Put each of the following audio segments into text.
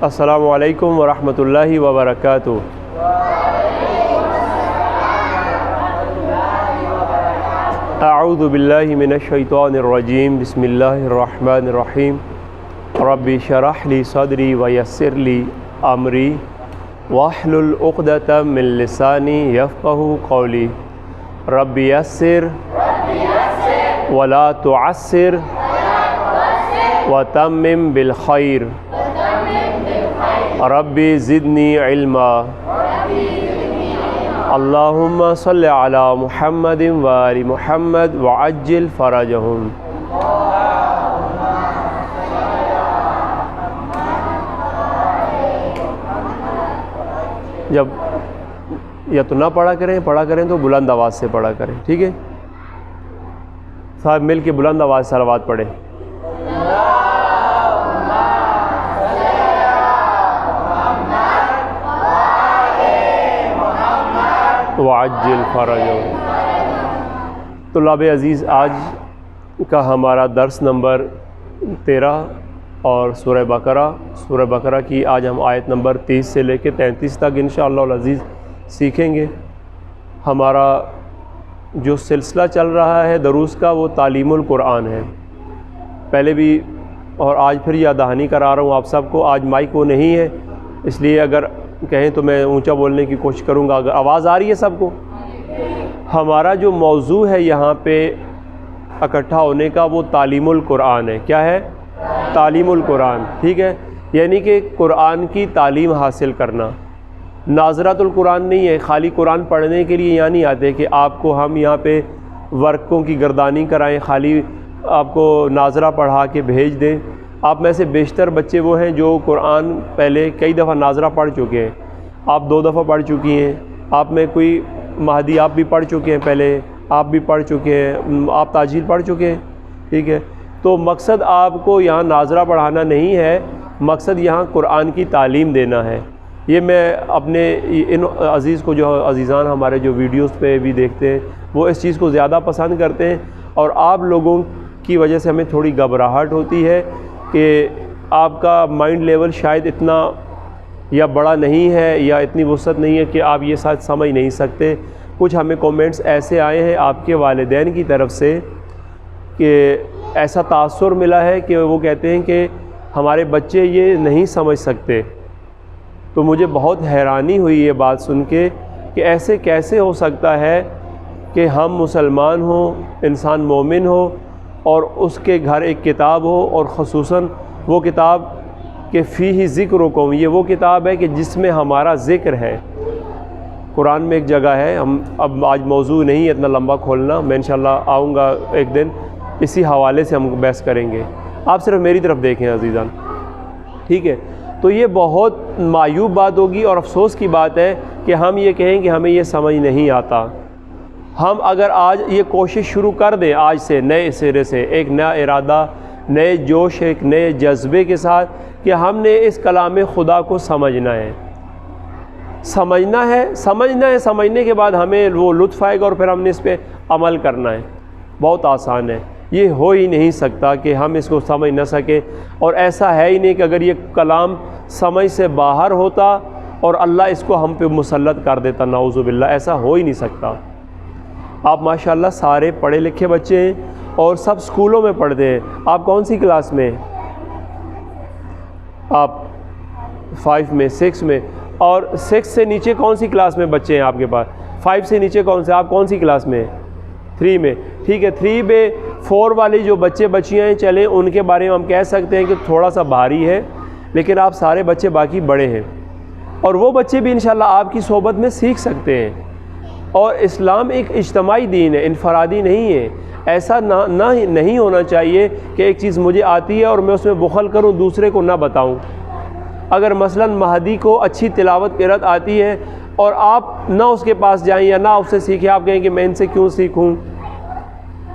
السلام علیکم ورحمۃ اللہ وبرکاتہ۔ اعوذ باللہ من الشیطان الرجیم، بسم اللہ الرحمن الرحیم۔ رب اشرح لی صدری ویسر لی امری واحلل عقدۃ من لسانی یفقہوا قولی۔ رب یسر ولا تعسر وتمم بالخیر۔ رب زدنی علما۔ اللہم صلی علی محمد وآل محمد وعجل فرجہم۔ جب یا تو نہ پڑھا کریں تو بلند آواز سے پڑھا کریں، ٹھیک ہے؟ صاحب مل کے بلند آواز سے صلوات پڑھیں۔ وعجل فرجہم۔ طلاب عزیز، آج کا ہمارا درس نمبر 13 اور سورہ بقرہ کی آج ہم آیت نمبر 30 سے لے کے 33 تک انشاءاللہ العزیز سیکھیں گے۔ ہمارا جو سلسلہ چل رہا ہے دروس کا وہ تعلیم القرآن ہے۔ پہلے بھی اور آج پھر یہ دہانی کرا رہا ہوں آپ سب کو۔ آج مائک وہ نہیں ہے، اس لیے اگر کہیں تو میں اونچا بولنے کی کوشش کروں گا۔ اگر آواز آ رہی ہے سب کو؟ ہمارا جو موضوع ہے یہاں پہ اکٹھا ہونے کا وہ تعلیم القرآن ہے۔ کیا ہے؟ تعلیم القرآن، ٹھیک ہے؟ یعنی کہ قرآن کی تعلیم حاصل کرنا۔ ناظرۃ القرآن نہیں ہے، خالی قرآن پڑھنے کے لیے یہاں نہیں آتے کہ آپ کو ہم یہاں پہ ورقوں کی گردانی کرائیں، خالی آپ کو ناظرہ پڑھا کے بھیج دیں۔ آپ میں سے بیشتر بچے وہ ہیں جو قرآن پہلے کئی دفعہ ناظرہ پڑھ چکے ہیں۔ آپ 2 دفعہ پڑھ چکی ہیں، آپ میں کوئی مہدی آپ بھی پڑھ چکے ہیں، پہلے آپ بھی پڑھ چکے ہیں، آپ تاجیل پڑھ چکے ہیں، ٹھیک ہے؟ تو مقصد آپ کو یہاں ناظرہ پڑھانا نہیں ہے، مقصد یہاں قرآن کی تعلیم دینا ہے۔ یہ میں اپنے ان عزیز کو، جو عزیزان ہمارے جو ویڈیوز پہ بھی دیکھتے ہیں، وہ اس چیز کو زیادہ پسند کرتے ہیں، اور آپ لوگوں کی وجہ سے ہمیں تھوڑی گھبراہٹ ہوتی ہے کہ آپ کا مائنڈ لیول شاید اتنا یا بڑا نہیں ہے یا اتنی وسعت نہیں ہے کہ آپ یہ ساتھ سمجھ نہیں سکتے۔ کچھ ہمیں کومنٹس ایسے آئے ہیں آپ کے والدین کی طرف سے کہ ایسا تاثر ملا ہے کہ وہ کہتے ہیں کہ ہمارے بچے یہ نہیں سمجھ سکتے۔ تو مجھے بہت حیرانی ہوئی یہ بات سن کے کہ ایسے کیسے ہو سکتا ہے کہ ہم مسلمان ہوں، انسان مومن ہو، اور اس کے گھر ایک کتاب ہو، اور خصوصاً وہ کتاب کہ فیہ ذکرکم، یہ وہ کتاب ہے کہ جس میں ہمارا ذکر ہے۔ قرآن میں ایک جگہ ہے، ہم اب آج موضوع نہیں اتنا لمبا کھولنا، میں انشاءاللہ آؤں گا ایک دن، اسی حوالے سے ہم بحث کریں گے۔ آپ صرف میری طرف دیکھیں عزیزان، ٹھیک ہے؟ تو یہ بہت معیوب بات ہوگی اور افسوس کی بات ہے کہ ہم یہ کہیں کہ ہمیں یہ سمجھ نہیں آتا۔ ہم اگر آج یہ کوشش شروع کر دیں، آج سے نئے سرے سے ایک نیا ارادہ، نئے جوش، ایک نئے جذبے کے ساتھ، کہ ہم نے اس کلام خدا کو سمجھنا ہے، سمجھنے کے بعد ہمیں وہ لطف آئے گا اور پھر ہم نے اس پہ عمل کرنا ہے۔ بہت آسان ہے، یہ ہو ہی نہیں سکتا کہ ہم اس کو سمجھ نہ سکیں، اور ایسا ہے ہی نہیں کہ اگر یہ کلام سمجھ سے باہر ہوتا اور اللہ اس کو ہم پہ مسلط کر دیتا، نعوذ باللہ، ایسا ہو ہی نہیں سکتا۔ آپ ماشاءاللہ سارے پڑھے لکھے بچے ہیں اور سب سکولوں میں پڑھتے ہیں۔ آپ کون سی کلاس میں؟ آپ 5 میں، 6 میں، اور 6 سے نیچے کون سی کلاس میں بچے ہیں آپ کے پاس؟ 5 سے نیچے کون سے؟ آپ کون سی کلاس میں؟ 3 میں، ٹھیک ہے۔ 3 میں 4 والی جو بچے بچیاں ہیں، چلیں ان کے بارے میں ہم کہہ سکتے ہیں کہ تھوڑا سا بھاری ہے، لیکن آپ سارے بچے باقی بڑے ہیں، اور وہ بچے بھی انشاءاللہ آپ کی صحبت میں سیکھ سکتے ہیں۔ اور اسلام ایک اجتماعی دین ہے، انفرادی نہیں ہے۔ ایسا نہیں ہونا چاہیے کہ ایک چیز مجھے آتی ہے اور میں اس میں بخل کروں، دوسرے کو نہ بتاؤں۔ اگر مثلا مہدی کو اچھی تلاوت قرأت آتی ہے اور آپ نہ اس کے پاس جائیں یا نہ اس سے سیکھیں، آپ کہیں کہ میں ان سے کیوں سیکھوں،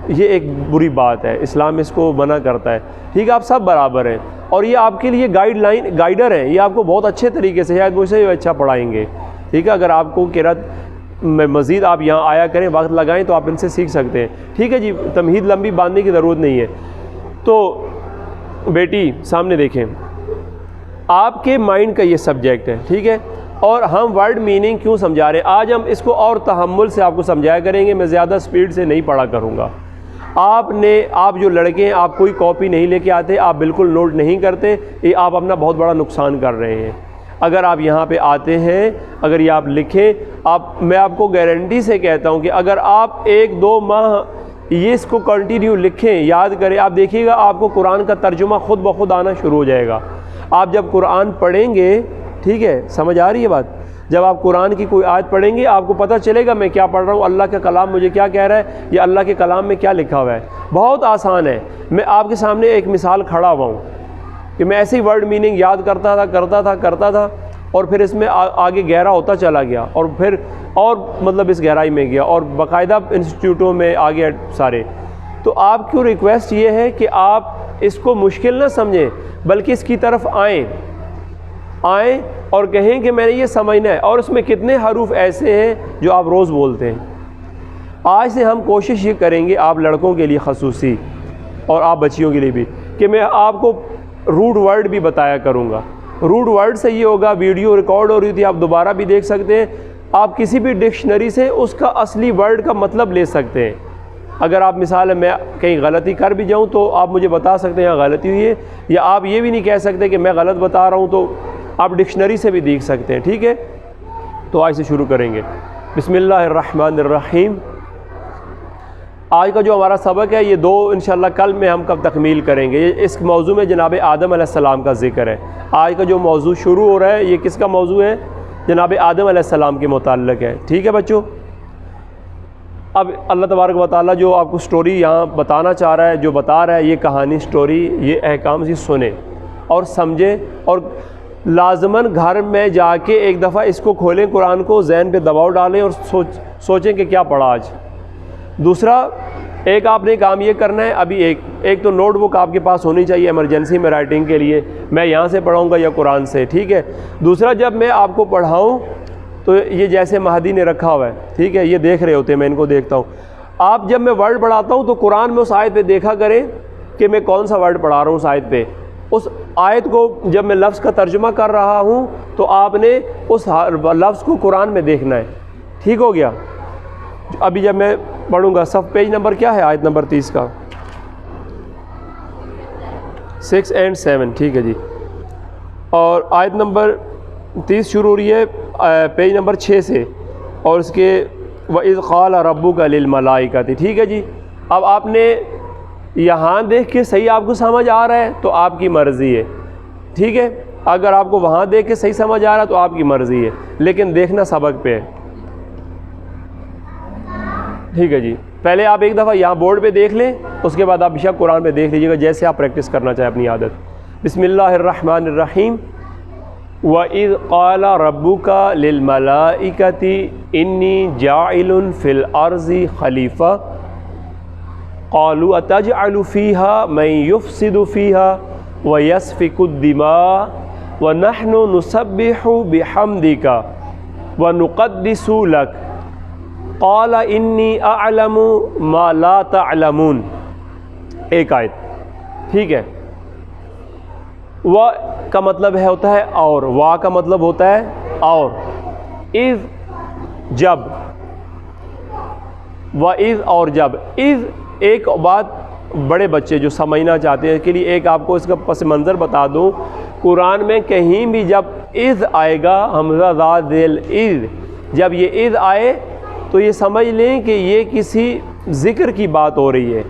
یہ ایک بری بات ہے، اسلام اس کو منع کرتا ہے، ٹھیک ہے؟ آپ سب برابر ہیں، اور یہ آپ کے لیے گائیڈر ہیں، یہ آپ کو بہت اچھے طریقے سے شاید مجھ سے اچھا پڑھائیں گے، ٹھیک ہے؟ اگر آپ کو قرأت میں مزید آپ یہاں آیا کریں، وقت لگائیں تو آپ ان سے سیکھ سکتے ہیں، ٹھیک ہے جی؟ تمہید لمبی باندھنے کی ضرورت نہیں ہے۔ تو بیٹی سامنے دیکھیں، آپ کے مائنڈ کا یہ سبجیکٹ ہے، ٹھیک ہے، اور ہم ورڈ میننگ کیوں سمجھا رہے ہیں آج ہم اس کو اور تحمل سے آپ کو سمجھایا کریں گے، میں زیادہ سپیڈ سے نہیں پڑھا کروں گا۔ آپ جو لڑکے ہیں آپ کوئی کاپی نہیں لے کے آتے، آپ بالکل نوٹ نہیں کرتے، یہ آپ اپنا بہت بڑا نقصان کر رہے ہیں۔ اگر آپ یہاں پہ آتے ہیں، اگر یہ آپ لکھیں، میں آپ کو گارنٹی سے کہتا ہوں کہ اگر آپ 1-2 ماہ یہ اس کو کنٹینیو لکھیں، یاد کریں، آپ دیکھیے گا آپ کو قرآن کا ترجمہ خود بخود آنا شروع ہو جائے گا۔ آپ جب قرآن پڑھیں گے، ٹھیک ہے، سمجھ آ رہی ہے بات؟ جب آپ قرآن کی کوئی آیت پڑھیں گے آپ کو پتہ چلے گا میں کیا پڑھ رہا ہوں، اللہ کا کلام مجھے کیا کہہ رہا ہے، یا اللہ کے کلام میں کیا لکھا ہوا ہے۔ بہت آسان ہے، میں آپ کے سامنے ایک مثال کھڑا ہوا ہوں کہ میں ایسی ورڈ میننگ یاد کرتا تھا اور پھر اس میں آگے گہرا ہوتا چلا گیا، اور پھر اور مطلب اس گہرائی میں گیا، اور باقاعدہ انسٹیٹیوٹوں میں آگے سارے۔ تو آپ کو ریکویسٹ یہ ہے کہ آپ اس کو مشکل نہ سمجھیں، بلکہ اس کی طرف آئیں اور کہیں کہ میں نے یہ سمجھنا ہے، اور اس میں کتنے حروف ایسے ہیں جو آپ روز بولتے ہیں۔ آج سے ہم کوشش یہ کریں گے، آپ لڑکوں کے لیے خصوصی اور آپ بچیوں کے لیے بھی، کہ میں آپ کو روٹ ورڈ بھی بتایا کروں گا۔ روٹ ورڈ سے یہ ہوگا، ویڈیو ریکارڈ ہو رہی تھی، آپ دوبارہ بھی دیکھ سکتے ہیں، آپ کسی بھی ڈکشنری سے اس کا اصلی ورڈ کا مطلب لے سکتے ہیں۔ اگر آپ مثال ہے میں کہیں غلطی کر بھی جاؤں تو آپ مجھے بتا سکتے ہیں یہاں غلطی ہوئی ہے، یا آپ یہ بھی نہیں کہہ سکتے کہ میں غلط بتا رہا ہوں، تو آپ ڈکشنری سے بھی دیکھ سکتے ہیں، ٹھیک ہے۔ تو آج سے شروع کریں گے۔ بسم اللہ الرحمن الرحیم۔ آج کا جو ہمارا سبق ہے یہ 2 انشاءاللہ کل میں ہم کب تکمیل کریں گے۔ اس موضوع میں جناب آدم علیہ السلام کا ذکر ہے۔ آج کا جو موضوع شروع ہو رہا ہے یہ کس کا موضوع ہے؟ جناب آدم علیہ السلام کے متعلق ہے، ٹھیک ہے بچوں۔ اب اللہ تبارک و تعالیٰ جو آپ کو سٹوری یہاں بتانا چاہ رہا ہے، جو بتا رہا ہے، یہ کہانی سٹوری، یہ احکام سے سنیں اور سمجھیں، اور لازماً گھر میں جا کے ایک دفعہ اس کو کھولیں، قرآن کو ذہن پہ دباؤ ڈالیں اور سوچیں کہ کیا پڑھا آج۔ دوسرا ایک آپ نے کام یہ کرنا ہے، ابھی ایک تو نوٹ بک آپ کے پاس ہونی چاہیے ایمرجنسی میں رائٹنگ کے لیے، میں یہاں سے پڑھاؤں گا یا قرآن سے، ٹھیک ہے۔ دوسرا جب میں آپ کو پڑھاؤں تو یہ جیسے مہدی نے رکھا ہوا ہے، ٹھیک ہے، یہ دیکھ رہے ہوتے ہیں، میں ان کو دیکھتا ہوں۔ آپ جب میں ورڈ پڑھاتا ہوں تو قرآن میں اس آیت پہ دیکھا کریں کہ میں کون سا ورڈ پڑھا رہا ہوں اس آیت پہ۔ اس آیت کو جب میں لفظ کا ترجمہ کر رہا ہوں تو آپ نے اس لفظ کو قرآن میں دیکھنا ہے، ٹھیک ہو گیا۔ ابھی جب میں پڑھوں گا، صف پیج نمبر کیا ہے آیت نمبر 30 کا؟ 6 اور 7، ٹھیک ہے جی۔ اور آیت نمبر 30 شروع ہو رہی ہے پیج نمبر 6 سے، اور اس کے وَإِذْ قَالَ رَبُّكَ لِلْمَلَائِكَةِ، ٹھیک ہے جی۔ اب آپ نے یہاں دیکھ کے صحیح آپ کو سمجھ آ رہا ہے تو آپ کی مرضی ہے، ٹھیک ہے۔ اگر آپ کو وہاں دیکھ کے صحیح سمجھ آ رہا ہے تو آپ کی مرضی ہے، لیکن دیکھنا سبق پہ ہے، ٹھیک ہے جی۔ پہلے آپ ایک دفعہ یہاں بورڈ پہ دیکھ لیں، اس کے بعد آپ بیشک قرآن پہ دیکھ لیجیے گا، جیسے آپ پریکٹس کرنا چاہیں اپنی عادت۔ بسم اللہ الرحمن الرحیم۔ وَإِذْ قَالَ رَبُّكَ لِلْمَلَائِكَةِ إِنِّي جَاعِلٌ فِي الْأَرْضِ خَلِيفَةً قَالُوا أَتَجْعَلُ فِيهَا مَن يُفْسِدُ فِيهَا وَيَسْفِكُ الدِّمَاءَ وَنَحْنُ نُسَبِّحُ بِحَمْدِكَ وَنُقَدِّسُ لَكَ قَالَ إِنِّي أَعْلَمُ مَا لَا تَعْلَمُونَ۔ ایک آیت، ٹھیک ہے۔ و کا مطلب ہوتا ہے اور، وا کا مطلب ہوتا ہے اور، اذ جب، و اذ اور جب۔ اذ ایک بات بڑے بچے جو سمجھنا چاہتے ہیں کے لیے ایک آپ کو اس کا پس منظر بتا دوں، قرآن میں کہیں بھی جب اذ آئے گا، حمزہ زاد ذیل اذ، جب یہ اذ آئے تو یہ سمجھ لیں کہ یہ کسی ذکر کی بات ہو رہی ہے،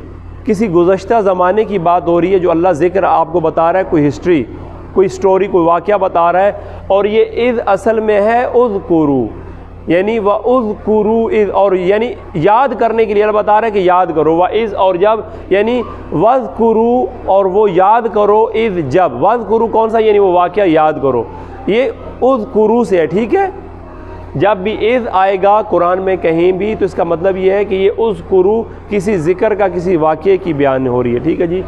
کسی گزشتہ زمانے کی بات ہو رہی ہے، جو اللہ ذکر آپ کو بتا رہا ہے، کوئی ہسٹری، کوئی سٹوری، کوئی واقعہ بتا رہا ہے۔ اور یہ اذ اصل میں ہے اذکروا، یعنی وَاذْکُرُوا اذ، اور یعنی یاد کرنے کے لیے اللہ بتا رہا ہے کہ یاد کرو، وَاذ اور جب، یعنی وَاذْکُرُوا اور وہ یاد کرو، اذ جب، وَاذْکُرُوا کون سا، یعنی وہ واقعہ یاد کرو، یہ اذکروا سے ہے، ٹھیک ہے۔ جب بھی اذ آئے گا قرآن میں کہیں بھی تو اس کا مطلب یہ ہے کہ یہ اذکروا کسی ذکر کا، کسی واقعے کی بیان ہو رہی ہے، ٹھیک ہے جی۔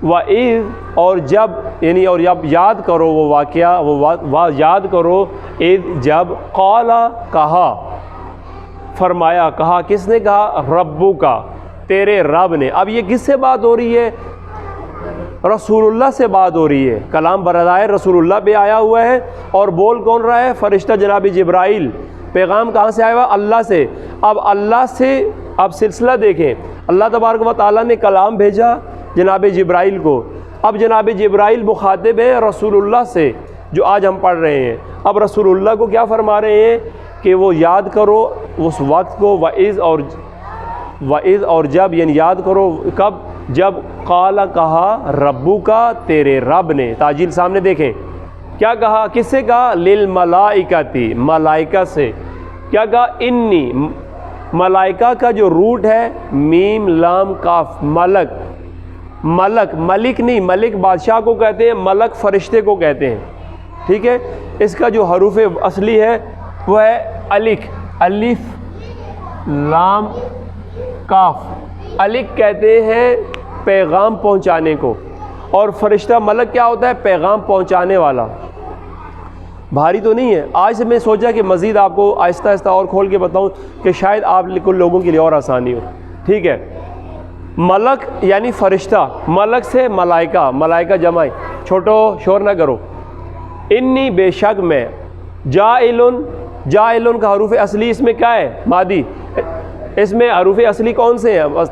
وَاذ اور جب، یعنی اور جب یاد کرو وہ واقعہ، وہ یاد کرو، اذ جب، قال کہا، فرمایا، کہا، کس نے کہا؟ ربو کا، تیرے رب نے۔ اب یہ کس سے بات ہو رہی ہے؟ رسول اللہ سے بات ہو رہی ہے، کلام برائے رسول اللہ پہ آیا ہوا ہے، اور بول کون رہا ہے؟ فرشتہ جناب جبرائیل۔ پیغام کہاں سے آیا ہوا؟ اللہ سے۔ اب اللہ سے اب سلسلہ دیکھیں، اللہ تبارک و تعالیٰ نے کلام بھیجا جناب جبرائیل کو، اب جناب جبرائیل مخاطب ہیں رسول اللہ سے جو آج ہم پڑھ رہے ہیں۔ اب رسول اللہ کو کیا فرما رہے ہیں کہ وہ یاد کرو اس وقت کو، وَإِذْ اور جب، یعنی یاد کرو کب؟ جب قال کہا ربو کا، تیرے رب نے، تاجیل سامنے دیکھیں، کیا کہا؟ کس سے کہا؟ للملائکتی، ملائکہ سے۔ کیا کہا؟ انی، ملائکہ کا جو روٹ ہے میم لام کاف، ملک، ملک، ملک نہیں، ملک بادشاہ کو کہتے ہیں، ملک فرشتے کو کہتے ہیں، ٹھیک ہے؟ اس کا جو حروف اصلی ہے وہ ہے الف لام کاف۔ الک کہتے ہیں پیغام پہنچانے کو، اور فرشتہ ملک کیا ہوتا ہے؟ پیغام پہنچانے والا۔ بھاری تو نہیں ہے؟ آج سے میں سوچا کہ مزید آپ کو آہستہ آہستہ اور کھول کے بتاؤں کہ شاید آپ لوگوں کے لیے اور آسانی ہو، ٹھیک ہے؟ ملک یعنی فرشتہ، ملک سے ملائکہ، ملائکہ جمع، چھوٹو شور نہ کرو۔ انی، بے شک میں، جاعلن، جاعلن کا حروف اصلی اس میں کیا ہے؟ مادی۔ اس میں حروف اصلی کون سے ہیں؟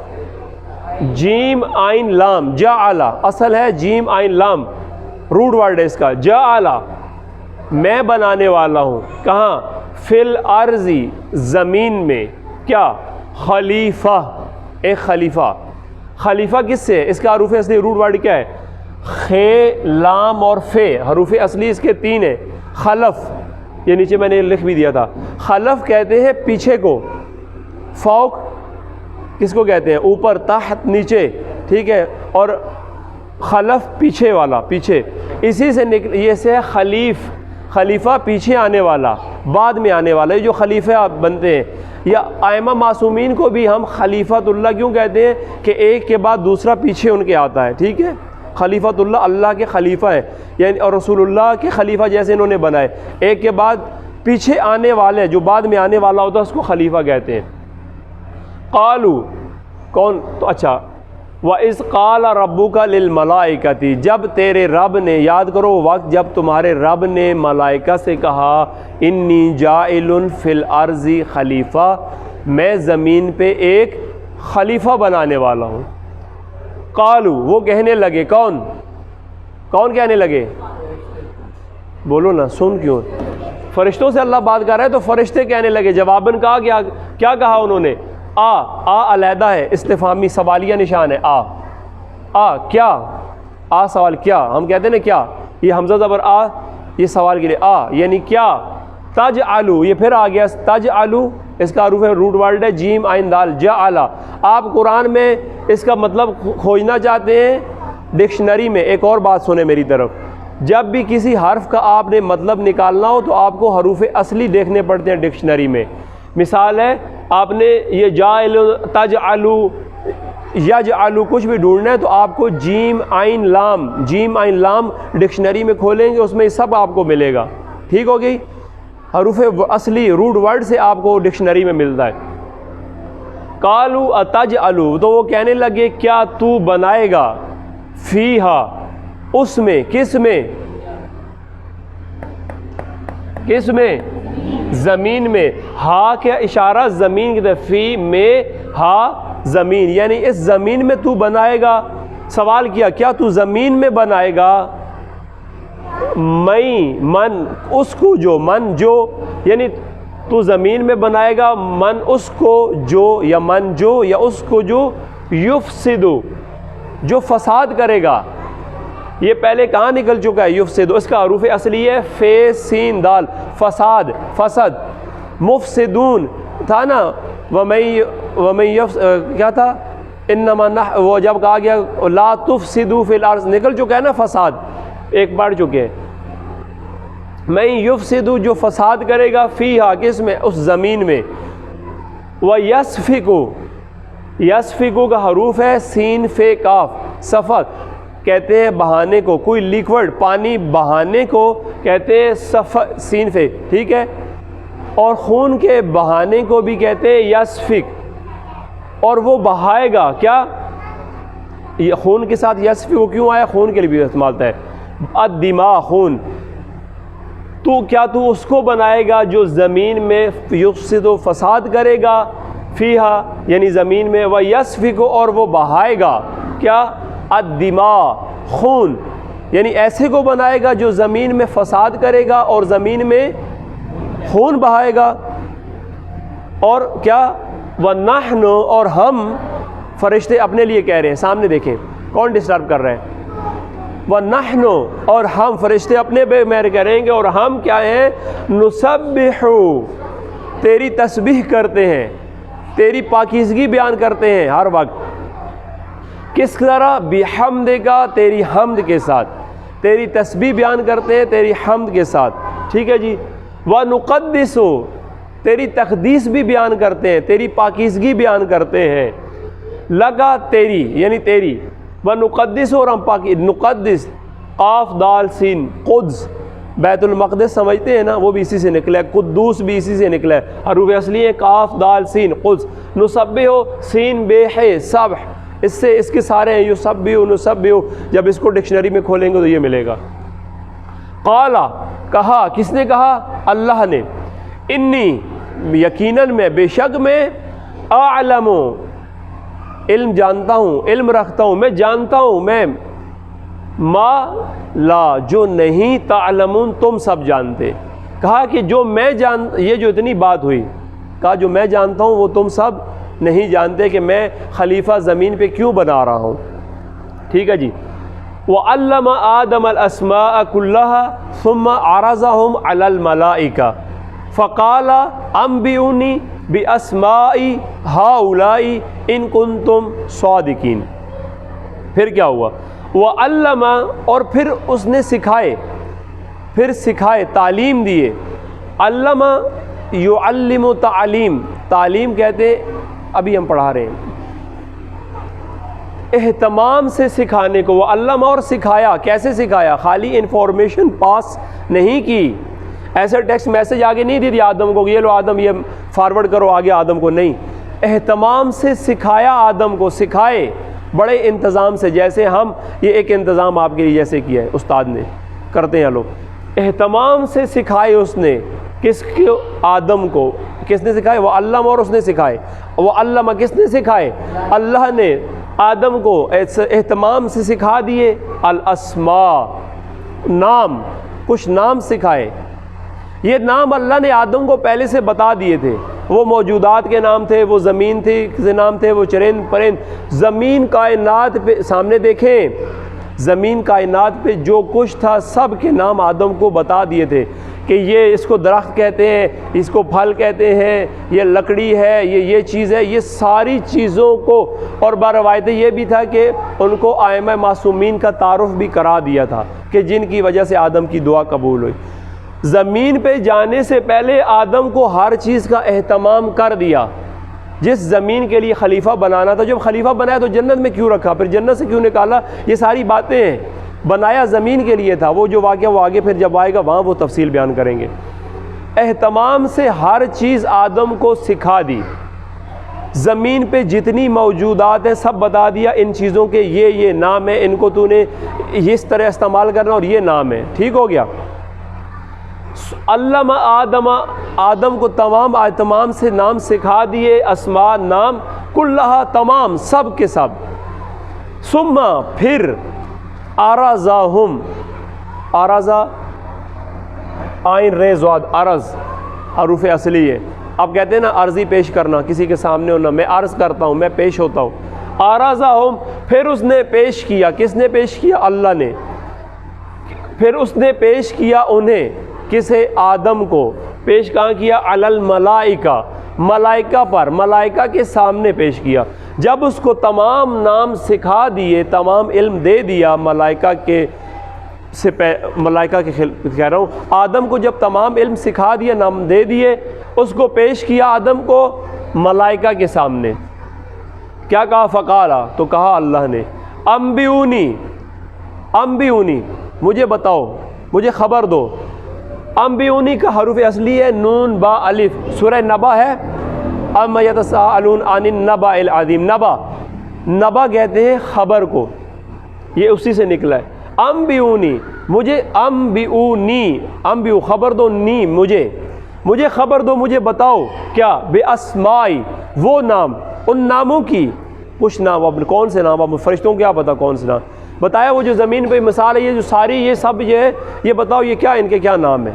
جیم آئین لام، جعل، اصل ہے جیم آئین لام، روٹ ورڈ ہے اس کا، جعل، میں بنانے والا ہوں، کہاں؟ فی الارض، زمین میں، کیا؟ خلیفہ، ایک خلیفہ۔ خلیفہ کس سے؟ اس کا حروف اصلی روٹ ورڈ کیا ہے؟ خے، لام اور فے، حروف اصلی اس کے 3 ہیں۔ خلف، یہ نیچے میں نے لکھ بھی دیا تھا، خلف کہتے ہیں پیچھے کو، فوق کس کو کہتے ہیں؟ اوپر، تحت نیچے، ٹھیک ہے؟ اور خلف پیچھے والا، پیچھے، اسی سے یہ سے خلیف، خلیفہ پیچھے آنے والا، بعد میں آنے والا، یہ جو خلیفہ بنتے ہیں۔ یا ائمہ معصومین کو بھی ہم خلیفۃ اللہ کیوں کہتے ہیں؟ کہ ایک کے بعد دوسرا پیچھے ان کے آتا ہے، ٹھیک ہے؟ خلیفۃ اللہ، اللہ کے خلیفہ ہیں، یعنی اور رسول اللہ کے خلیفہ جیسے انہوں نے بنائے، ایک کے بعد پیچھے آنے والے جو بعد میں آنے والا ہوتا ہے اس کو خلیفہ کہتے ہیں۔ قالو، کون؟ تو اچھا، وَإِذْ قَالَ رَبُّكَ لِلْمَلَائِكَةِ، جب تیرے رب نے، یاد کرو وقت جب تمہارے رب نے ملائکہ سے کہا انی جاعل فی الارض خلیفہ، میں زمین پہ ایک خلیفہ بنانے والا ہوں۔ قالو، وہ کہنے لگے، کون کہنے لگے؟ بولو نا، سن کیوں؟ فرشتوں سے اللہ بات کر رہا ہے تو فرشتے کہنے لگے، جواباً کہا، کیا کہا انہوں نے؟ آ علیحدہ ہے، استفہامی سوالیہ نشان ہے، کیا؟ سوال، کیا ہم کہتے ہیں نا، کیا، یہ حمزہ زبر یہ سوال کے لیے، یعنی کیا؟ تجعلو، یہ پھر آ گیا تجعلو، اس کا حروف روٹ ورڈ ہے جیم عین دال، جعل۔ آپ قرآن میں اس کا مطلب کھوجنا چاہتے ہیں ڈکشنری میں، ایک اور بات سنیں میری طرف، جب بھی کسی حرف کا آپ نے مطلب نکالنا ہو تو آپ کو حروف اصلی دیکھنے پڑتے ہیں ڈکشنری میں۔ مثال ہے، آپ نے یہ جاعل، تجعلو، یجعلو کچھ بھی ڈھونڈنا ہے تو آپ کو جیم عین لام ڈکشنری میں کھولیں گے، اس میں سب آپ کو ملے گا، ٹھیک ہوگی؟ حروف اصلی روٹ ورڈ سے آپ کو ڈکشنری میں ملتا ہے۔ قالو اتجعلو، تو وہ کہنے لگے کیا تو بنائے گا، فیہا، اس میں، کس میں؟ زمین میں۔ ہا کیا اشارہ زمین کی طرف، فی میں ہا زمین، یعنی اس زمین میں تو بنائے گا۔ سوال کیا، کیا تو زمین میں بنائے گا؟ من، اس کو جو، من جو، یعنی تو زمین میں بنائے گا من اس کو جو، یا من جو، یا اس کو جو یفسدو، جو فساد کرے گا۔ یہ پہلے کہاں نکل چکا ہے؟ یفسدو، اس کا حروف اصلی ہے فے سین دال، فساد، فسد، مفسدون تھا نا، کیا تھا؟ انما وہ جب کہا گیا لا تفسدوا فی الارض، نکل چکا ہے نا فساد، ایک بڑھ چکے ہیں۔ میں یفسدو، جو فساد کرے گا، فیہا، کس میں؟ اس زمین میں۔ وَيَسْفِكُ، یسفکو کا حروف ہے سین فے کاف، سفک کہتے ہیں بہانے کو، کوئی لیکوڈ پانی بہانے کو کہتے ہیں سین فے، ٹھیک ہے؟ اور خون کے بہانے کو بھی کہتے ہیں یسفک، اور وہ بہائے گا، کیا؟ یہ خون کے ساتھ یسفک کیوں آیا؟ خون کے لیے بھی استعمال ہوتا ہے. الدماء خون. تو کیا تو اس کو بنائے گا جو زمین میں یفسد و فساد کرے گا فیہا یعنی زمین میں، و یسفک اور وہ بہائے گا کیا؟ الدماء خون. یعنی ایسے کو بنائے گا جو زمین میں فساد کرے گا اور زمین میں خون بہائے گا. اور کیا؟ وَنَحْنُ اور ہم، فرشتے اپنے لیے کہہ رہے ہیں، سامنے دیکھیں کون ڈسٹرب کر رہے ہیں. وَنَحْنُ اور ہم، فرشتے اپنے بے مہر کریں گے، اور ہم کیا ہیں؟ نُسَبِّحُ تیری تسبیح کرتے ہیں، تیری پاکیزگی بیان کرتے ہیں ہر وقت. کس طرح؟ بحمدک تیری حمد کے ساتھ، تیری تسبیح بیان کرتے ہیں تیری حمد کے ساتھ. ٹھیک ہے جی. وَنُقَدِّسُ تیری تقدیس بھی بیان کرتے ہیں، تیری پاکیزگی بیان کرتے ہیں. لگا تیری یعنی تیری. وَنُقَدِّسُ اور ہم نقدس قاف دال سین قدس، بیت المقدس سمجھتے ہیں نا، وہ بھی اسی سے نکلا ہے. قدوس بھی اسی سے نکلا ہے. حروف اصلی ہیں قاف دال سین قدس. نسبح سین بے ہے سبح، اس سے اس کے سارے ہیں یسبح نسبح. جب اس کو ڈکشنری میں کھولیں گے تو یہ ملے گا. قال کہا، کس نے کہا؟ اللہ نے. انی یقیناً میں، بے شک میں، اعلم علم جانتا ہوں، علم رکھتا ہوں، میں جانتا ہوں، میں ما لا جو نہیں تعلمون تم سب جانتے. کہا کہ جو میں یہ جو اتنی بات ہوئی، کہا جو میں جانتا ہوں وہ تم سب نہیں جانتے کہ میں خلیفہ زمین پہ کیوں بنا رہا ہوں. ٹھیک ہے جی. وَعَلَّمَ آدَمَ الْأَسْمَاءَ كُلَّهَا ثُمَّ عَرَضَهُمْ عَلَى الْمَلَائِكَةِ فَقَالَ أَنبِئُونِي بِأَسْمَاءِ هَؤُلَاءِ إِن كُنتُمْ صَادِقِينَ. پھر کیا ہوا؟ وَعَلَّمَ اور پھر اس نے سکھائے تعلیم دیے. علم یعلم تعلیم، تعلیم کہتے ابھی ہم پڑھا رہے ہیں اہتمام سے سکھانے کو. وہ علم اور سکھایا. کیسے سکھایا؟ خالی انفارمیشن پاس نہیں کی، ایسے ٹیکسٹ میسج آگے نہیں دی آدم کو کہ یہ لو آدم یہ فارورڈ کرو آگے آدم کو، نہیں، اہتمام سے سکھایا آدم کو. سکھائے بڑے انتظام سے، جیسے ہم یہ ایک انتظام آپ کے لیے جیسے کیا ہے استاد نے، کرتے ہیں لوگ. اہتمام سے سکھائے اس نے. کس کو؟ آدم کو. کس نے سکھائے؟ وہ علم اور اس نے سکھائے. وہ علم کس نے سکھائے؟ اللہ نے آدم کو اہتمام سے سکھا دیے. الاسماء نام، کچھ نام سکھائے. یہ نام اللہ نے آدم کو پہلے سے بتا دیے تھے. وہ موجودات کے نام تھے، وہ زمین تھی کے نام تھے، وہ چرند پرند، زمین کائنات پہ سامنے دیکھیں، زمین کائنات پہ جو کچھ تھا سب کے نام آدم کو بتا دیے تھے کہ یہ اس کو درخت کہتے ہیں، اس کو پھل کہتے ہیں، یہ لکڑی ہے، یہ چیز ہے. یہ ساری چیزوں کو، اور باروایت یہ بھی تھا کہ ان کو ائمہ معصومین کا تعارف بھی کرا دیا تھا کہ جن کی وجہ سے آدم کی دعا قبول ہوئی. زمین پہ جانے سے پہلے آدم کو ہر چیز کا اہتمام کر دیا. جس زمین کے لیے خلیفہ بنانا تھا، جب خلیفہ بنایا تو جنت میں کیوں رکھا، پھر جنت سے کیوں نکالا، یہ ساری باتیں ہیں. بنایا زمین کے لیے تھا. وہ جو واقعہ وہ آگے پھر جب آئے گا وہاں وہ تفصیل بیان کریں گے. اہتمام سے ہر چیز آدم کو سکھا دی. زمین پہ جتنی موجودات ہیں سب بتا دیا، ان چیزوں کے یہ نام ہے، ان کو تو نے اس طرح استعمال کرنا اور یہ نام ہے. ٹھیک ہو گیا. علم آدم کو تمام سے نام سکھا دیے، اسماء نام، کلہا تمام، سب کے سب. ثم پھر عرضہم، عرضہ عین ر ضاد عرض حروف اصلی ہے. آپ کہتے ہیں نا عرضی پیش کرنا، کسی کے سامنے ہونا، میں عرض کرتا ہوں، میں پیش ہوتا ہوں. عرضہم پھر اس نے پیش کیا. کس نے پیش کیا؟ اللہ نے. پھر اس نے پیش کیا انہیں، کسے؟ آدم کو. پیش کہاں کیا؟ علی الملائکہ، ملائکہ پر، ملائکہ کے سامنے پیش کیا. جب اس کو تمام نام سکھا دیے، تمام علم دے دیا ملائکہ کے کہہ رہا ہوں، آدم کو جب تمام علم سکھا دیا، نام دے دیے، اس کو پیش کیا آدم کو ملائکہ کے سامنے. کیا کہا؟ فقالا تو کہا اللہ نے، انبئونی، انبئونی مجھے بتاؤ، مجھے خبر دو. انبئونی کا حروف اصلی ہے نون با الف. سورہ نبا ہے، اما یتساءلون عن النبأ العظیم. نبا نبا کہتے ہیں خبر کو، یہ اسی سے نکلا ہے۔ انبئونی، مجھے انبئونی، انبئو خبر دو، نی مجھے خبر دو، مجھے بتاؤ کیا، بے اسمائی وہ نام، ان ناموں کی، کچھ نام، اب کون سے نام، اب فرشتوں کو کیا پتا کون سے نام بتایا، وہ جو زمین پہ مثال ہے، یہ جو ساری یہ سب یہ بتاؤ یہ کیا، ان کے کیا نام ہیں،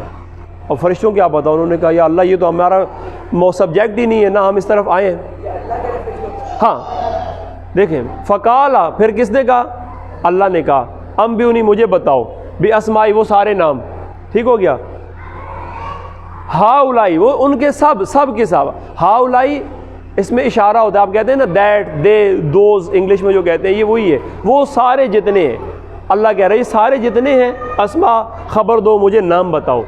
اور فرشتوں کیا پتا، انہوں نے کہا یا اللہ یہ تو ہمارا سبجیکٹ ہی نہیں ہے، نہ ہم اس طرف آئے ہیں۔ ہاں دیکھیں، فقالا پھر کس نے کہا، اللہ نے کہا، انبئونی مجھے بتاؤ، بے اسمائی وہ سارے نام، ٹھیک ہو گیا، ہاؤلائی وہ ان کے سب کے سب، ہاؤلائی اس میں اشارہ ہوتا ہے، آپ کہتے ہیں نا دیٹ، دے، دوز، انگلش میں جو کہتے ہیں یہ وہی ہے، وہ سارے جتنے ہیں، اللہ کہہ رہا ہے یہ سارے جتنے ہیں، اسما خبر دو مجھے نام بتاؤ۔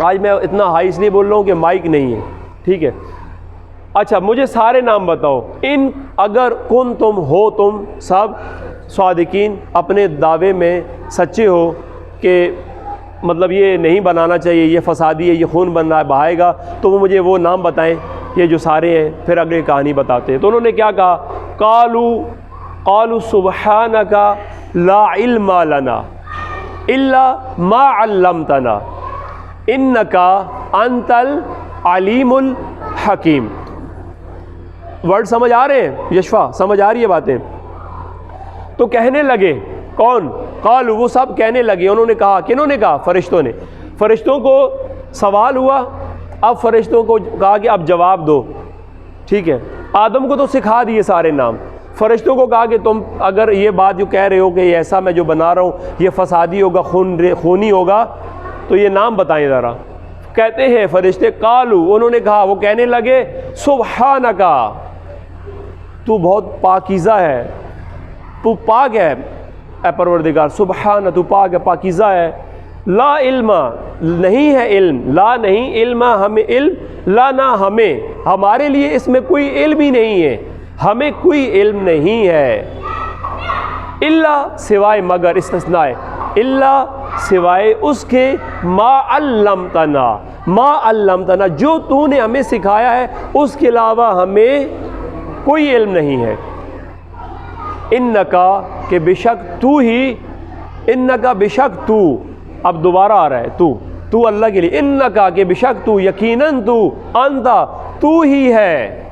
آج میں اتنا ہائی اس لیے بول رہا ہوں کہ مائک نہیں ہے، ٹھیک ہے، اچھا مجھے سارے نام بتاؤ، ان اگر کن تم ہو تم سب صادقین، اپنے دعوے میں سچے ہو کہ مطلب یہ نہیں بنانا چاہیے، یہ فسادی ہے، یہ خون بہائے گا، تو وہ مجھے وہ نام بتائیں یہ جو سارے ہیں۔ پھر اگلی کہانی بتاتے ہیں، تو انہوں نے کیا کہا، قالوا سبحانک لا علم لنا الا ما علمتنا انک انت العلیم الحکیم۔ ورڈ سمجھ آ رہے ہیں یشفا، سمجھ آ رہی ہے باتیں؟ تو کہنے لگے، کون، قالوا وہ سب کہنے لگے، انہوں نے کہا، کنہوں نے کہا، فرشتوں نے، فرشتوں کو سوال ہوا، اب فرشتوں کو کہا کہ اب جواب دو، ٹھیک ہے، آدم کو تو سکھا دیے سارے نام، فرشتوں کو کہا کہ تم اگر یہ بات جو کہہ رہے ہو کہ یہ ایسا میں جو بنا رہا ہوں یہ فسادی ہوگا، خونی ہوگا، تو یہ نام بتائیں ذرا۔ کہتے ہیں فرشتے، قالوا انہوں نے کہا، وہ کہنے لگے، سبحانک تو بہت پاکیزہ ہے، تو پاک ہے اے پروردگار، سبحان تو پاک ہے، پاکیزہ ہے، لا علم نہیں ہے علم، لا نہیں علم ہمیں علم، لا نہ ہمیں، ہمارے لیے اس میں کوئی علم ہی نہیں ہے، ہمیں کوئی علم نہیں ہے، الا سوائے مگر، استثناء ہے، الا سوائے اس کے، ما علمتنا جو تو نے ہمیں سکھایا ہے اس کے علاوہ ہمیں کوئی علم نہیں ہے، انکا کہ بے شک تو ہی، انکا بے شک تو، اب دوبارہ آ رہا ہے تو اللہ کے لیے، انکا کہ بے شک تو، یقیناً تو، انتا تو ہی ہے،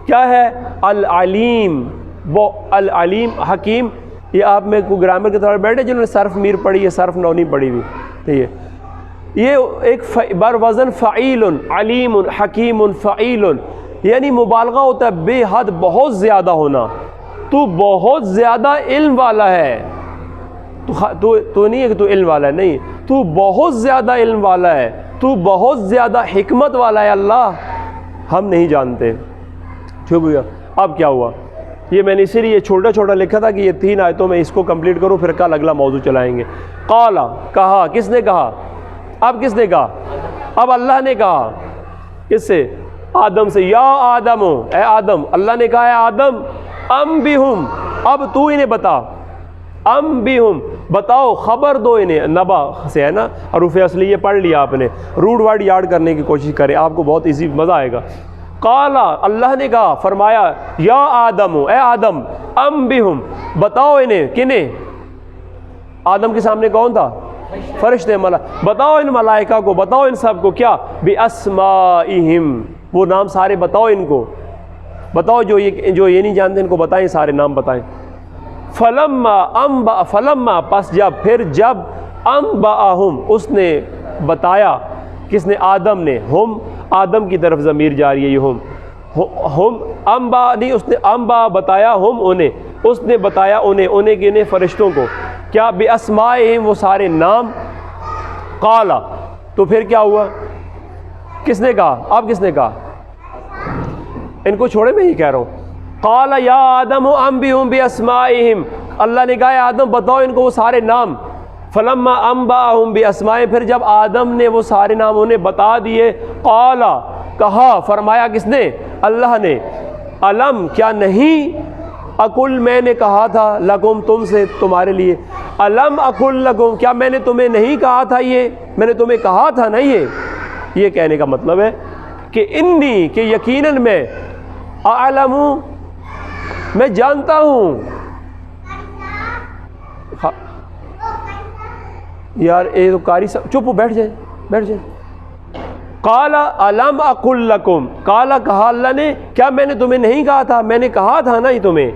کیا ہے، العلیم، وہ العلیم حکیم۔ یہ آپ میں کوئی گرامر کے طور پر بیٹھے جنہوں نے صرف میر پڑھی ہے، صرف نو نہیں پڑھی ہوئی، ٹھیک ہے، یہ ایک بر وزن فعیل، علیم حکیم فعیل، یعنی مبالغہ ہوتا ہے، بے حد بہت زیادہ ہونا، تو بہت زیادہ علم والا ہے، تو نہیں ہے کہ تو علم والا ہے، نہیں، تو بہت زیادہ علم والا ہے، تو بہت زیادہ حکمت والا ہے اللہ، ہم نہیں جانتے، ٹھیک ہو گیا۔ اب کیا ہوا، یہ میں نے اسی لیے چھوٹا لکھا تھا کہ یہ 3 آیتوں میں اس کو کمپلیٹ کروں، پھر کل اگلا موضوع چلائیں گے۔ قالا کہا، کس نے کہا، اب کس نے کہا، اب اللہ نے کہا، کس سے، آدم سے، یا آدم، اے آدم، اللہ نے کہا اے آدم، انبئہم اب تو انہیں بتا، انبئہم بتاؤ، خبر دو انہیں، نبا سے ہے نا، حروف اصلی یہ پڑھ لیا آپ نے، روٹ ورڈ یاد کرنے کی کوشش کریں، آپ کو بہت ایزی مزہ آئے گا۔ قالا اللہ نے کہا، فرمایا، یا آدم، اے آدم، انبئہم بتاؤ انہیں، کنہیں، آدم کے سامنے کون تھا، فرشتے، بتاؤ ان ملائکہ کو، بتاؤ ان سب کو، کیا، بِأَسْمَائِهِمْ وہ نام سارے بتاؤ ان کو، بتاؤ جو یہ نہیں جانتے ان کو بتائیں، سارے نام بتائیں۔ فلما پس جب انبأہم اس نے بتایا، کس نے، آدم نے، ہم آدم کی طرف ضمیر جاری ہے، یہ ہم انبا نہیں، اس نے انبا بتایا، ہم انہیں، اس نے بتایا انہیں کنے، فرشتوں کو، کیا، بِأَسْمَائِهِمْ وہ سارے نام، قالا تو پھر کیا ہوا، کس نے کہا، اب کس نے کہا، ان کو چھوڑے، میں ہی کہہ رہا ہوں، قال یا آدم انبئہم باسمائہم اللہ نے کہا آدم بتاؤ ان کو وہ سارے نام، فلما انبأہم باسمائہم پھر جب آدم نے وہ سارے نام انہیں بتا دیے، قال کہا، فرمایا کس نے، اللہ نے، علم کیا نہیں، اقل میں نے کہا تھا، لکم تم سے، تمہارے لیے، علم اقل لکم کیا میں نے تمہیں نہیں کہا تھا، یہ میں نے تمہیں کہا تھا نا، یہ کہنے کا مطلب ہے کہ انی کہ یقیناً میں، اعلم میں جانتا ہوں. یار اے تو قاری صاحب چپ ہو، بیٹھ جائیں بیٹھ جائیں. قال الم اقل لکم، قال کہا اللہ نے، کیا میں نے تمہیں نہیں کہا تھا، میں نے کہا تھا نا ہی تمہیں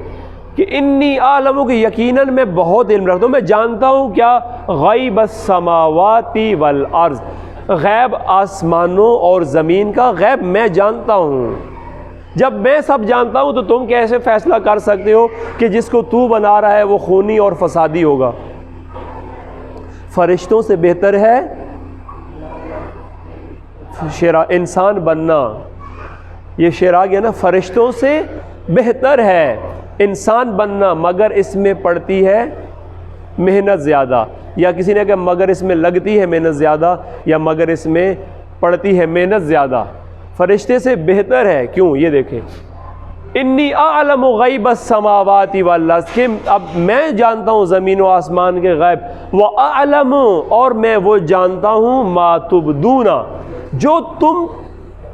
کہ انی اعلم، کہ یقیناً میں بہت علم رکھتا ہوں، میں جانتا ہوں کیا غیب السماوات والارض، غیب آسمانوں اور زمین کا غیب میں جانتا ہوں. جب میں سب جانتا ہوں تو تم کیسے فیصلہ کر سکتے ہو کہ جس کو تو بنا رہا ہے وہ خونی اور فسادی ہوگا؟ فرشتوں سے بہتر ہے انسان بننا. یہ شعر آ گیا نا، فرشتوں سے بہتر ہے انسان بننا، مگر اس میں پڑتی ہے محنت زیادہ. یا کسی نے کہا مگر اس میں لگتی ہے محنت زیادہ، یا مگر اس میں پڑتی ہے محنت زیادہ. فرشتے سے بہتر ہے. کیوں؟ یہ دیکھیں، انی اعلم غیب السماوات والارض، کہ اب میں جانتا ہوں زمین و آسمان کے غیب. واعلم، اور میں وہ جانتا ہوں، ما تبدون، جو تم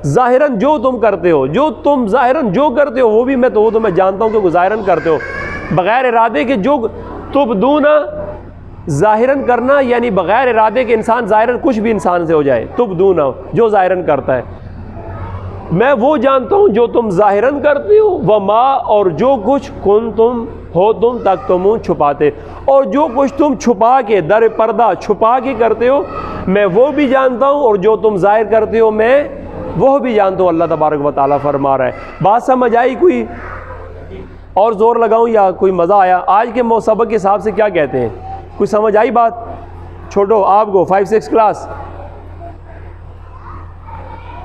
ظاہراً جو تم کرتے ہو، جو تم ظاہراً جو کرتے ہو وہ بھی میں تو میں جانتا ہوں کہ وہ ظاہراً کرتے ہو بغیر ارادے کے. جو تبدون ظاہراً کرنا، یعنی بغیر ارادے کے انسان ظاہراً کچھ بھی انسان سے ہو جائے. تبدون جو ظاہراً کرتا ہے، میں وہ جانتا ہوں جو تم ظاہراً کرتے ہو. وما، اور جو کچھ کن تم ہو تم تکتمون چھپاتے، اور جو کچھ تم چھپا کے در پردہ چھپا کے کرتے ہو میں وہ بھی جانتا ہوں، اور جو تم ظاہر کرتے ہو میں وہ بھی جانتا ہوں. اللہ تبارک و تعالیٰ فرما رہا ہے. بات سمجھ آئی؟ کوئی اور زور لگاؤں یا کوئی مزہ آیا؟ آج کے سبق کے حساب سے کیا کہتے ہیں؟ کوئی سمجھ آئی بات؟ چھوٹو آپ کو 5-6 کلاس،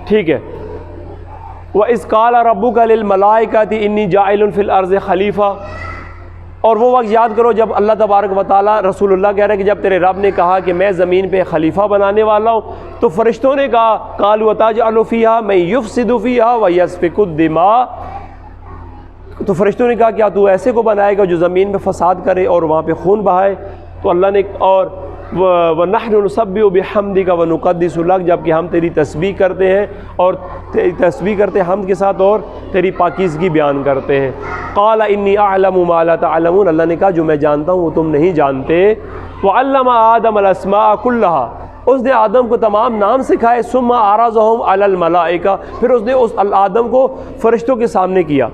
ٹھیک ہے. وَإِذْ قَالَ رَبُّكَ لِلْمَلَائِكَةِ إِنِّي جَاعِلٌ فِي الْأَرْضِ خَلِيفَةً. اور وہ وقت یاد کرو جب اللہ تبارک و تعالیٰ، رسول اللہ کہہ رہے ہیں کہ جب تیرے رب نے کہا کہ میں زمین پہ خلیفہ بنانے والا ہوں، تو فرشتوں نے کہا قَالُوا أَتَجْعَلُ فِيهَا مَن يُفْسِدُ فِيهَا وَيَسْفِكُ الدِّمَاءَ. تو فرشتوں نے کہا کیا تو ایسے کو بنائے گا جو زمین میں فساد کرے اور وہاں پہ خون بہائے؟ تو اللہ نے اور وَنَحْنُ نُسَبِّحُ بِحَمْدِكَ وَنُقَدِّسُ لَكَ، جب کہ ہم تیری تسبیح کرتے ہیں اور تیری تسبیح کرتے ہیں حمد کے ساتھ اور تیری پاکیزگی بیان کرتے ہیں. قال انی اعلم ما لا تعلمون، اللہ نے کہا جو میں جانتا ہوں وہ تم نہیں جانتے. وعلم آدم الاسماء كلها، اس نے آدم کو تمام نام سکھائے. ثم عرضهم على الملائکہ، پھر اس نے اس آدم کو فرشتوں کے سامنے کیا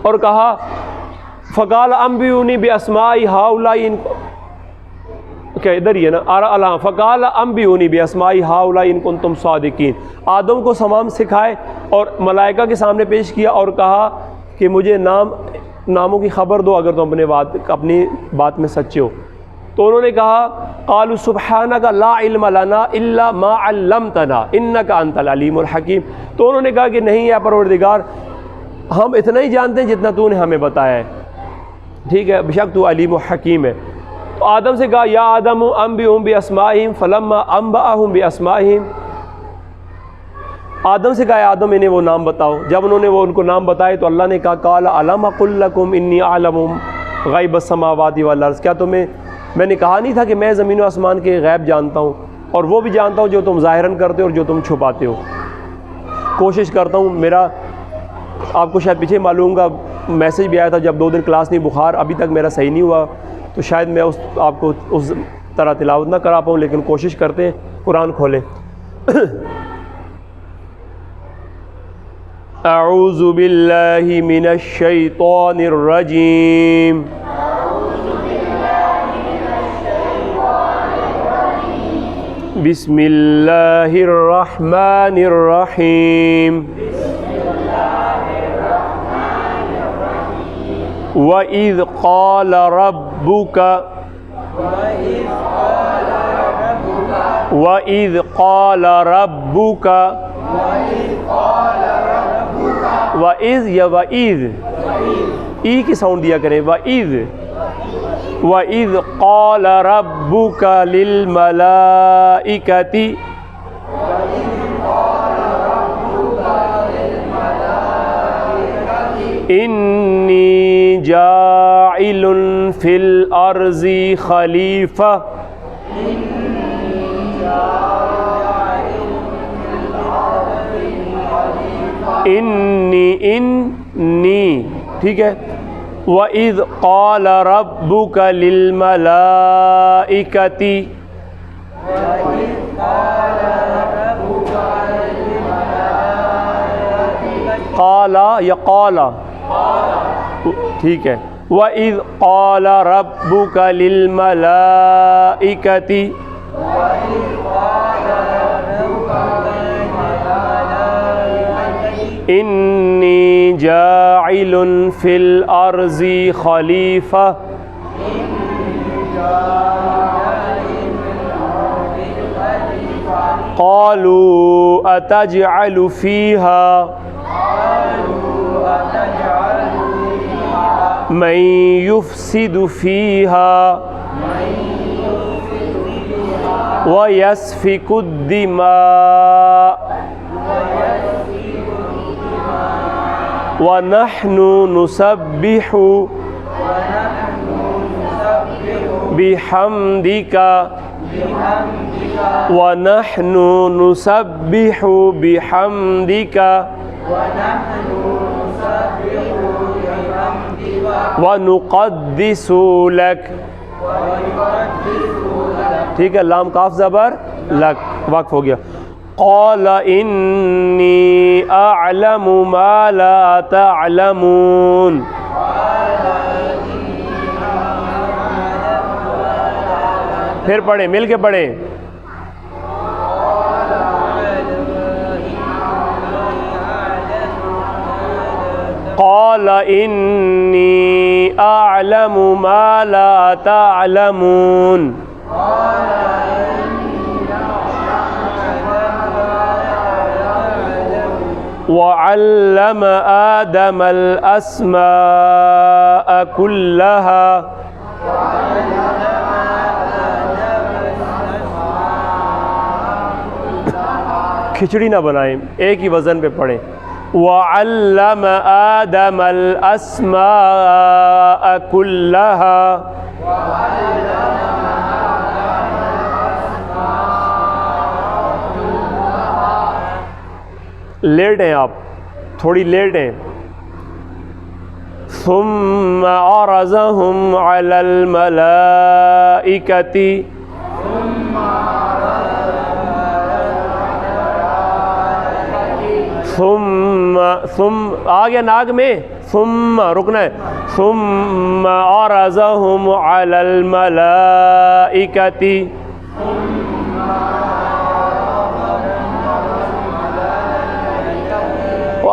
اور کہا فقال انبئونی باسماء هؤلاء، کہ ادھر ہی ہے نا، فقال انبئونی باسماء هؤلاء ان کنتم صادقین. آدم کو تمام سکھائے اور ملائکہ کے سامنے پیش کیا اور کہا کہ مجھے ناموں کی خبر دو اگر تم اپنی بات میں سچے ہو. تو انہوں نے کہا قالوا سبحانک لا علم لنا الا ما علمتنا انک انت العلیم الحکیم. تو انہوں نے کہا کہ نہیں ہے پروردگار، ہم اتنا ہی جانتے ہیں جتنا تو نے ہمیں بتایا ہے، ٹھیک ہے، بے شک تو علیم و حکیم ہے. تو آدم سے کہا یا آدم انبئہم باسمائہم فلما انبأہم باسمائہم، آدم سے کہا آدم انہیں وہ نام بتاؤ. جب انہوں نے وہ ان کو نام بتائے تو اللہ نے کہا قال الم اقل لکم انی اعلم غیب السماوات والارض، کیا میں نے کہا نہیں تھا کہ میں زمین و آسمان کے غیب جانتا ہوں اور وہ بھی جانتا ہوں جو تم ظاہراً کرتے ہو اور جو تم چھپاتے ہو. کوشش کرتا ہوں، میرا آپ کو شاید پیچھے معلوم کا میسج بھی آیا تھا جب 2 دن کلاس نہیں، بخار ابھی تک میرا صحیح نہیں ہوا، تو شاید میں آپ کو اس طرح تلاوت نہ کرا پاؤں، لیکن کوشش کرتے ہیں. قرآن کھولیں. اعوذ باللہ من الشیطان الرجیم. بسم اللہ الرحمن الرحیم. وَإِذْ قَالَ رَبُّكَ وَإِذْ قَالَ رَبُّكَ وَإِذْ یا وَإِذْ ای کی ساؤنڈ دیا کریں. وَإِذْ قَالَ رَبُّكَ لِلْمَلَائِكَةِ انی جاعل فی الارض خلیفہ. انی ٹھیک ہے. وَإِذْ قَالَ رَبُّكَ لِلْمَلَائِكَةِ قَالَ یا قَالَ ٹھیک ہے. وَإِذْ قَالَ رَبُّكَ لِلْمَلَائِكَةِ إِنِّي جَاعِلٌ فِي الْأَرْضِ خَلِيفَةً قَالُوا أَتَجْعَلُ فِيهَا مَن يُفْسِدُ فِيهَا وَيَسْفِكُ الدِّمَاءَ وَنَحْنُ نُسَبِّحُ بِحَمْدِكَ وَنَحْنُ نُسَبِّحُ بِحَمْدِكَ وَنُقَدِّسُ لَكَ. ٹھیک ہے, لام کاف زبر لک, وقف ہو گیا. قال انی اعلم ما لا تعلمون. پھر پڑھیں, مل کے پڑھیں. قال انی اعلم ما لا تعلمون. وعلم آدم الأسماء كلها کھچڑی نہ بنائیں, ایک ہی وزن پہ پڑھیں. وعلم آدم الأسماء كلها لیٹ ہیں آپ, تھوڑی لیٹ ہیں. ثم عرضهم على الملائكة ثم آگے ناگ میں ثم رکنا ہے. ثم عرضهم على الملائكة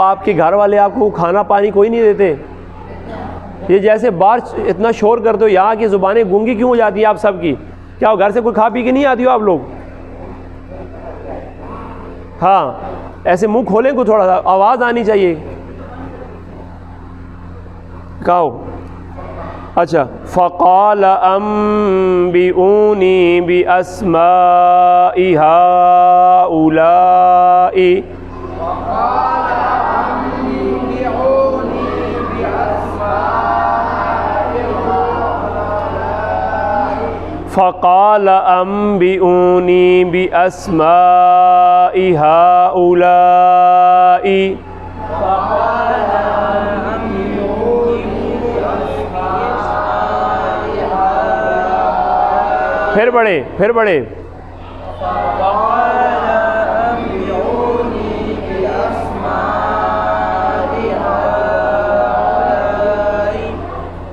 آپ کے گھر والے آپ کو کھانا پانی کوئی نہیں دیتے. یہ جیسے باہر اتنا شور کرتے ہو, یہاں کی زبانیں گونگی کیوں ہو جاتی ہیں آپ سب کی؟ کیا گھر سے کوئی کھا پی کے نہیں آتی ہو آپ لوگ؟ ہاں, ایسے منہ کھولیں کو, تھوڑا سا آواز آنی چاہیے. کہو. اچھا. فقال انبئونی باسماء هؤلاء فقال انبئونی باسماء هؤلاء پھر پڑھیں, پھر پڑھیں.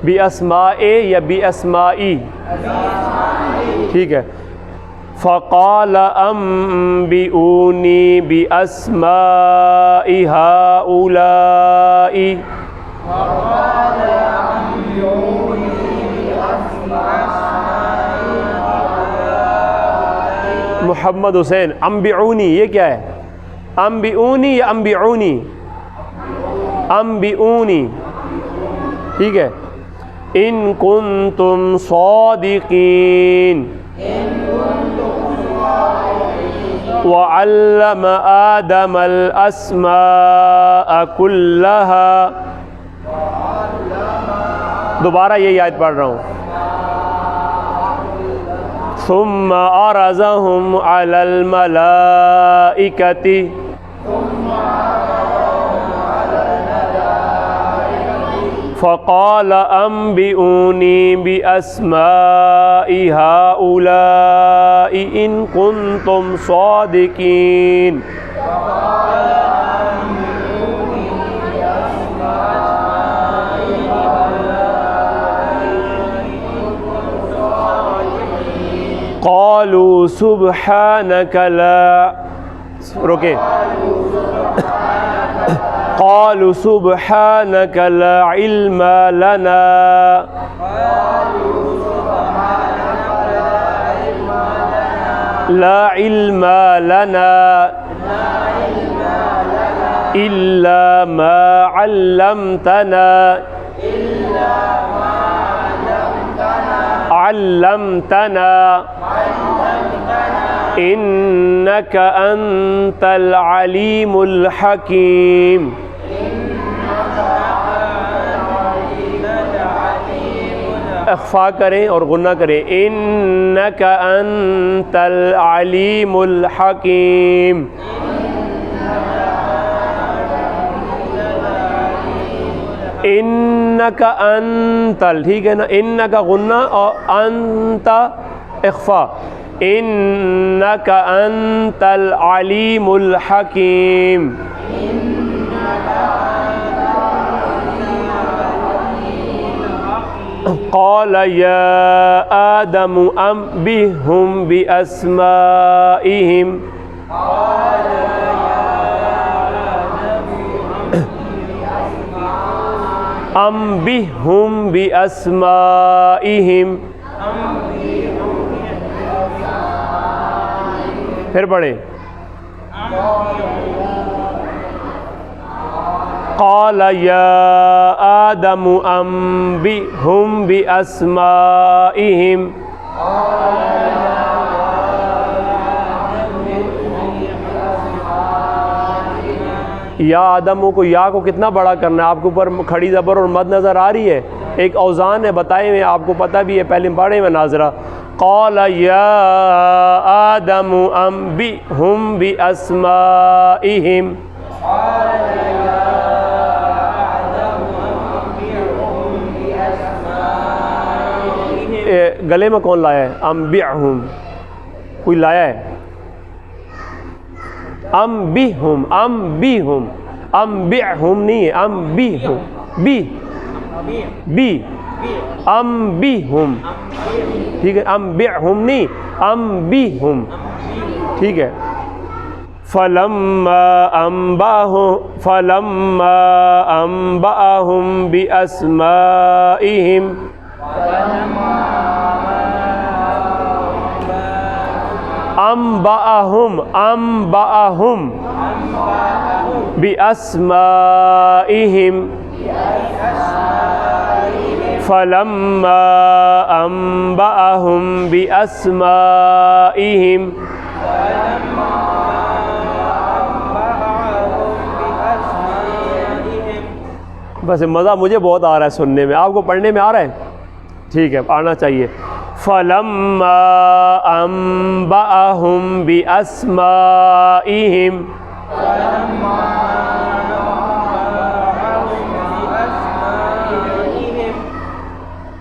بِأَسْمَاءِ یا بِأَسْمَاءِ, ٹھیک ہے. فَقَالَ أَنبِئُونِي بِأَسْمَاءِ هَؤُلَاءِ محمد حسین. انبئونی یہ کیا ہے؟ انبئونی یا انبئونی؟ انبئونی, ٹھیک ہے. ان کنتم صادقین. وعلم آدم الاسماء كلها. دوبارہ یہی آیت پڑھ رہا ہوں. ثم عرضهم على الملائكة فقال انبئونی باسماء هؤلاء ان کنتم صادقین. قالوا سبحانك لا رکے قالوا سبحانك لا علم لنا لا علم لنا إلا ما علمتنا إنك أنت العليم الحكيم. اخفا کریں اور غنہ کریں. إنك أنت العليم الحكيم. انک انت، ٹھیک ہے نا، انک غنہ اور انت اخفا. انک انت العلیم الحکیم. قال یا آدم انبئهم بأسمائهم انبئهم بأسمائهم. پھر پڑھیں. قال یا آدم انبئهم بأسمائهم. یا آدموں کو، یا کو کتنا بڑا کرنا ہے؟ آپ کے اوپر کھڑی زبر اور مد نظر آ رہی ہے. ایک اوزان ہے، بتائے ہوئے، آپ کو پتہ بھی ہے، پہلے پڑھے ہوئے ناظرہ. قال یا آدم انبئهم بأسمائهم. گلے میں کون لایا ہے؟ انبئهم کوئی لایا ہے؟ انبئهم انبئهم انبئهم نہیں ہے، انبئهم بی بی انبئهم، ٹھیک ہے، انبئهم نہیں، انبئهم، ٹھیک ہے. فلما انبأهم بأسمائهم انبأهم بأسمائهم فلما انبأهم بأسمائهم بس مزہ مجھے بہت آ رہا ہے سننے میں، آپ کو پڑھنے میں آ رہا ہے؟ ٹھیک ہے، آنا چاہیے. فلما انبأهم بأسمائهم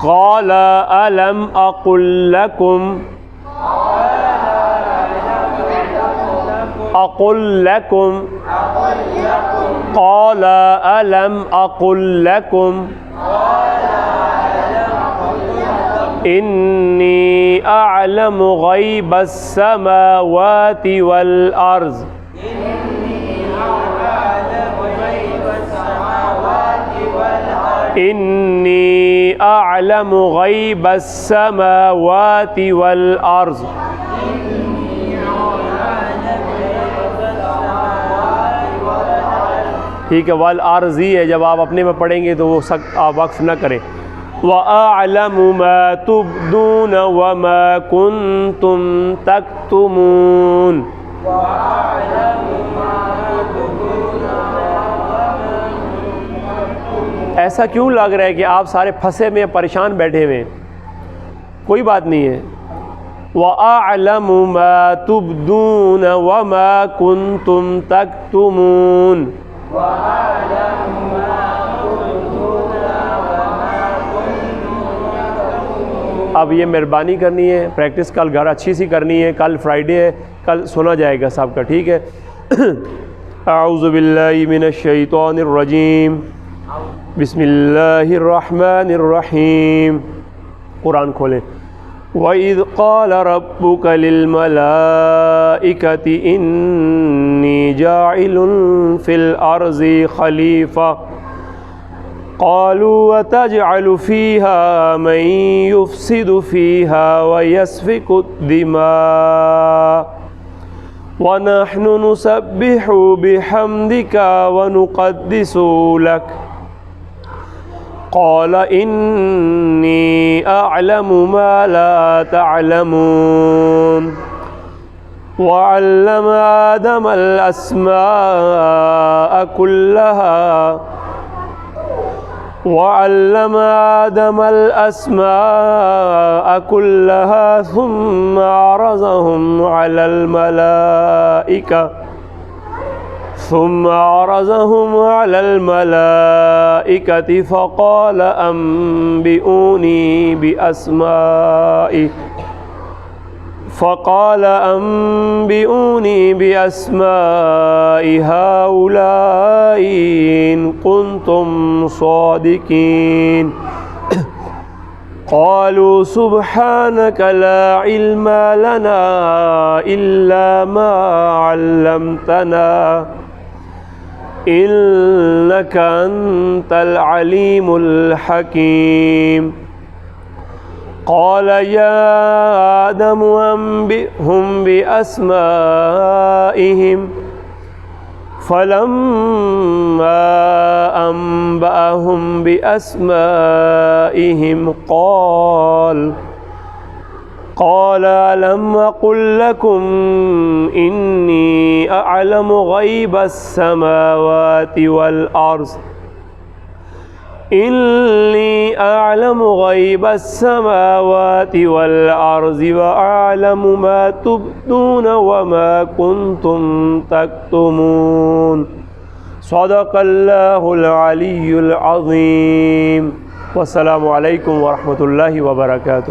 قال ألم أقل لكم قال ألم أقل لكم إني أعلم غيب السماوات والأرض إني أعلم غيب السماوات والأرض. ٹھیک ہے، والارضی ہے، جب آپ اپنے میں پڑھیں گے تو وہ آپ وقف نہ کریں. وَأَعْلَمُ مَا تُبْدُونَ وَمَا كُنْتُمْ تَكْتُمُونَ. ایسا کیوں لگ رہا ہے کہ آپ سارے پھنسے میں پریشان بیٹھے ہوئے؟ کوئی بات نہیں ہے. وَأَعْلَمُ مَا تُبْدُونَ وَمَا كُنْتُمْ تَكْتُمُونَ. اب یہ مہربانی کرنی ہے، پریکٹس کل گھر اچھی سی کرنی ہے، کل فرائیڈے ہے، کل سنا جائے گا سب کا، ٹھیک ہے؟ اعوذ باللہ من الشیطان الرجیم، بسم اللہ الرحمن الرحیم۔ قرآن کھولیں۔ وَإِذْ قَالَ رَبُّكَ لِلْمَلَائِكَةِ إِنِّي جَاعِلٌ فِي الْأَرْضِ خَلِيفَةً قَالُوا وَتَجْعَلُ فِيهَا مَن يُفْسِدُ فِيهَا وَيَسْفِكُ الدِّمَاءَ وَنَحْنُ نُسَبِّحُ بِحَمْدِكَ وَنُقَدِّسُ لَكَ قال إني أعلم ما لا تعلمون وعلم آدم الأسماء كلها ثم عرضهم على الملائكة فقال أنبئوني بأسماء هؤلاء إن كنتم صادقين قالوا سبحانك لا علم لنا إلا ما علمتنا إنك أنت العليم الحكيم قال يا آدم أنبئهم بأسمائهم فلما أنبأهم بأسمائهم قال ألم أقل لكم إني أعلم غيب السماوات والأرض وأعلم ما تبدون وما كنتم تكتمون صدق الله العلي العظيم۔ والسلام علیکم ورحمۃ اللہ وبرکاتہ۔